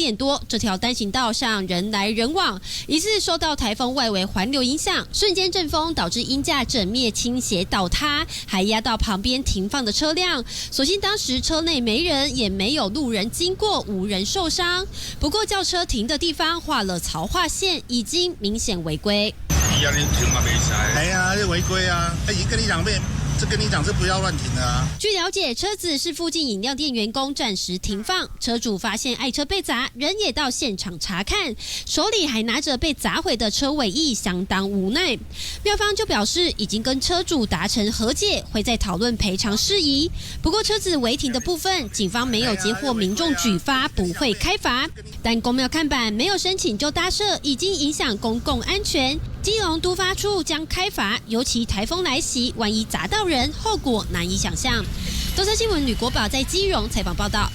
点多，这条单行道上人来人往，疑似受到台风外围环流影响，瞬间阵风导致鹰架整面倾斜倒塌，还压到旁边停放的车辆。所幸当时车内没人，也没有路人经过，无人受伤。不过轿车停的地方画了槽化线，已经明显违规。哎呀，违规啊！已经跟你讲是不要乱停的啊。据了解，车子是附近饮料店员工暂时停放，车主发现爱车被砸，人也到现场查看，手里还拿着被砸毁的车尾翼，相当无奈。庙方就表示已经跟车主达成和解，会再讨论赔偿事宜。不过车子违停的部分，警方没有接获民众举发，不会开罚。但公庙看板没有申请就搭设，已经影响公共安全。基隆都发处将开罚，尤其台风来袭，万一砸到人，后果难以想象。东森新闻吕国宝在基隆采访报道。